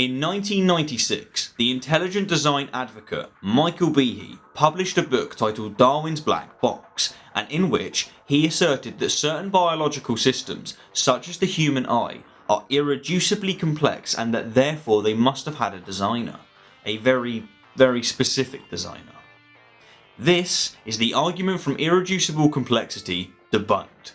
In 1996, the intelligent design advocate Michael Behe published a book titled Darwin's Black Box, and in which he asserted that certain biological systems, such as the human eye, are irreducibly complex and that therefore they must have had a designer, a very, very specific designer. This is the argument from Irreducible Complexity Debunked.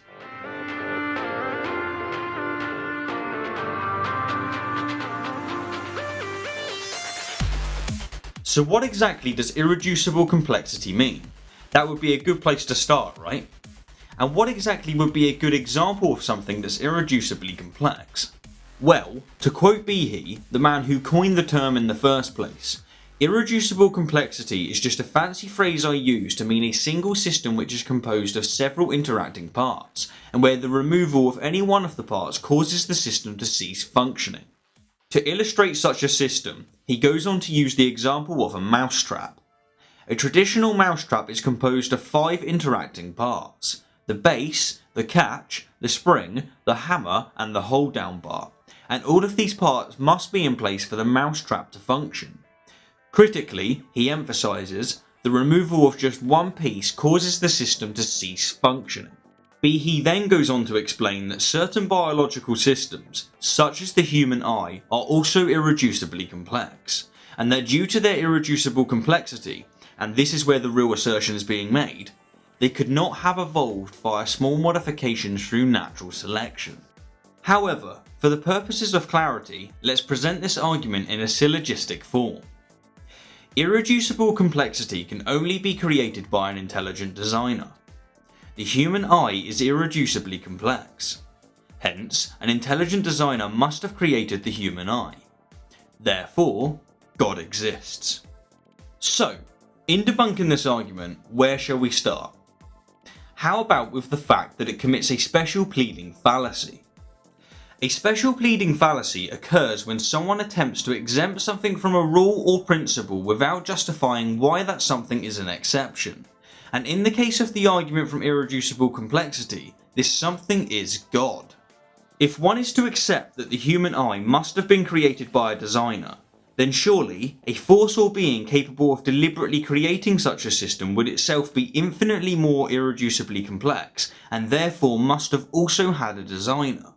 So what exactly does irreducible complexity mean? That would be a good place to start, right? And what exactly would be a good example of something that's irreducibly complex? Well, to quote Behe, the man who coined the term in the first place, irreducible complexity is just a fancy phrase I use to mean a single system which is composed of several interacting parts, and where the removal of any one of the parts causes the system to cease functioning. To illustrate such a system, he goes on to use the example of a mousetrap. A traditional mousetrap is composed of 5 interacting parts: the base, the catch, the spring, the hammer, and the hold down bar, and all of these parts must be in place for the mousetrap to function. Critically, he emphasises, the removal of just one piece causes the system to cease functioning. Behe then goes on to explain that certain biological systems, such as the human eye, are also irreducibly complex, and that due to their irreducible complexity, and this is where the real assertion is being made, they could not have evolved via small modifications through natural selection. However, for the purposes of clarity, let's present this argument in a syllogistic form. Irreducible complexity can only be created by an intelligent designer. The human eye is irreducibly complex. Hence, an intelligent designer must have created the human eye. Therefore, God exists. So, in debunking this argument, where shall we start? How about with the fact that it commits a special pleading fallacy? A special pleading fallacy occurs when someone attempts to exempt something from a rule or principle without justifying why that something is an exception. And in the case of the argument from irreducible complexity, this something is God. If one is to accept that the human eye must have been created by a designer, then surely a force or being capable of deliberately creating such a system would itself be infinitely more irreducibly complex, and therefore must have also had a designer.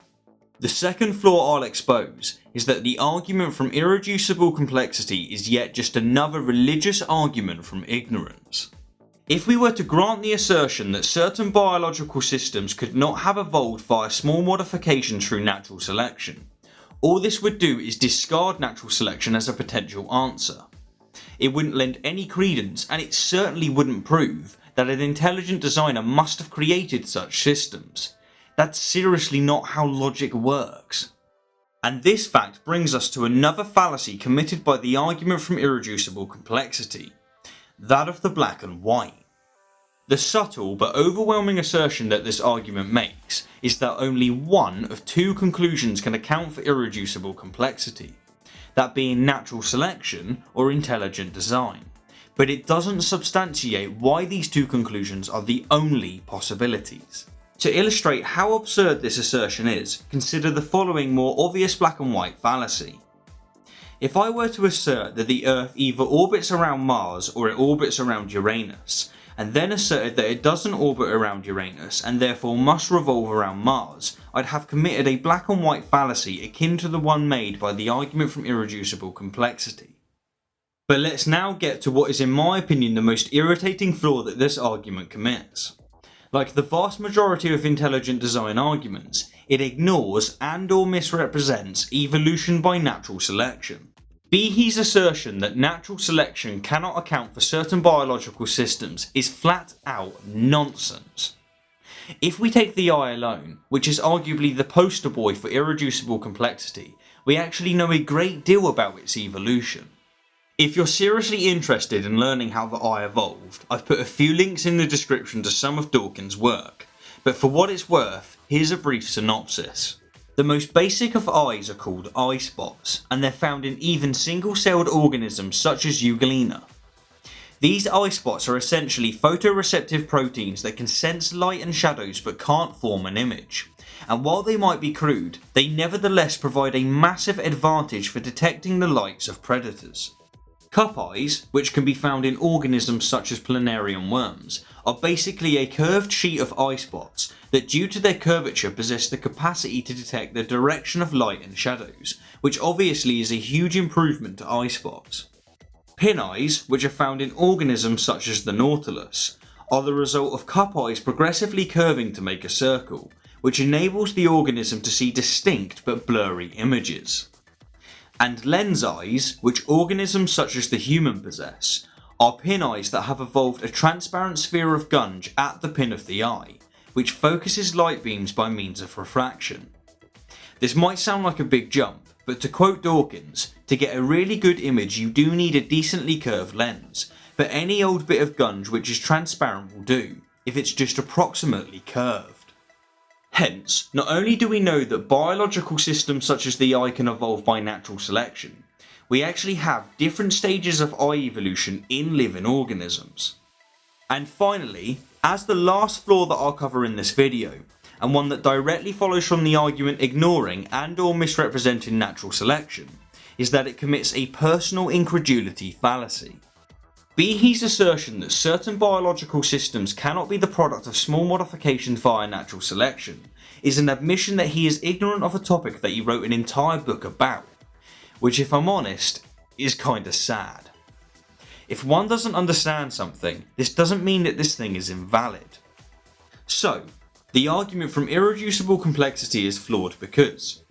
The second flaw I'll expose is that the argument from irreducible complexity is yet just another religious argument from ignorance. If we were to grant the assertion that certain biological systems could not have evolved via small modifications through natural selection, all this would do is discard natural selection as a potential answer. It wouldn't lend any credence, and it certainly wouldn't prove that an intelligent designer must have created such systems. That's seriously not how logic works. And this fact brings us to another fallacy committed by the argument from irreducible complexity, that of the black and white. The subtle but overwhelming assertion that this argument makes is that only one of 2 conclusions can account for irreducible complexity, that being natural selection or intelligent design, but it doesn't substantiate why these 2 conclusions are the only possibilities. To illustrate how absurd this assertion is, consider the following more obvious black and white fallacy. If I were to assert that the Earth either orbits around Mars or it orbits around Uranus, and then asserted that it doesn't orbit around Uranus and therefore must revolve around Mars, I'd have committed a black and white fallacy akin to the one made by the argument from irreducible complexity. But let's now get to what is in my opinion the most irritating flaw that this argument commits. Like the vast majority of intelligent design arguments, it ignores and or misrepresents evolution by natural selection. Behe's assertion that natural selection cannot account for certain biological systems is flat out nonsense. If we take the eye alone, which is arguably the poster boy for irreducible complexity, we actually know a great deal about its evolution. If you're seriously interested in learning how the eye evolved, I've put a few links in the description to some of Dawkins' work, but for what it's worth, here's a brief synopsis. The most basic of eyes are called eye spots, and they're found in even single-celled organisms such as Euglena. These eye spots are essentially photoreceptive proteins that can sense light and shadows but can't form an image. and while they might be crude, they nevertheless provide a massive advantage for detecting the lights of predators. Cup eyes, which can be found in organisms such as planarian worms, are basically a curved sheet of eye spots that due to their curvature possess the capacity to detect the direction of light and shadows, which obviously is a huge improvement to eye spots. Pin eyes, which are found in organisms such as the nautilus, are the result of cup eyes progressively curving to make a circle, which enables the organism to see distinct but blurry images. And lens eyes, which organisms such as the human possess, are pin eyes that have evolved a transparent sphere of gunge at the pin of the eye, which focuses light beams by means of refraction. This might sound like a big jump, but to quote Dawkins, to get a really good image you do need a decently curved lens, but any old bit of gunge which is transparent will do, if it's just approximately curved. Hence, not only do we know that biological systems such as the eye can evolve by natural selection, we actually have different stages of eye evolution in living organisms. And finally, as the last flaw that I'll cover in this video, and one that directly follows from the argument ignoring and or misrepresenting natural selection, is that it commits a personal incredulity fallacy. Behe's assertion that certain biological systems cannot be the product of small modifications via natural selection is an admission that he is ignorant of a topic that he wrote an entire book about, which if I'm honest, is kinda sad. If one doesn't understand something, this doesn't mean that this thing is invalid. So, the argument from Irreducible Complexity is flawed because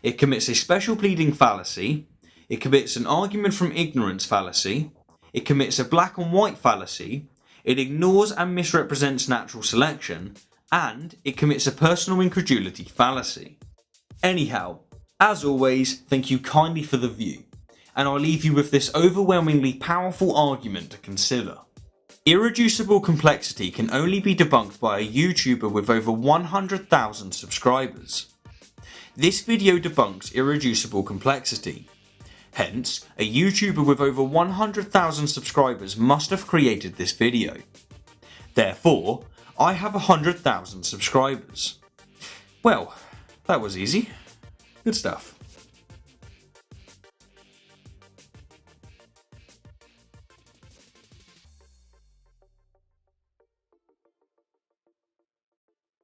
it commits a special pleading fallacy, it commits an argument from ignorance fallacy, it commits a black and white fallacy, it ignores and misrepresents natural selection, and it commits a personal incredulity fallacy. Anyhow, as always, thank you kindly for the view, and I'll leave you with this overwhelmingly powerful argument to consider. Irreducible complexity can only be debunked by a YouTuber with over 100,000 subscribers. This video debunks irreducible complexity. Hence, a YouTuber with over 100,000 subscribers must have created this video. Therefore, I have 100,000 subscribers. Well, that was easy. Good stuff.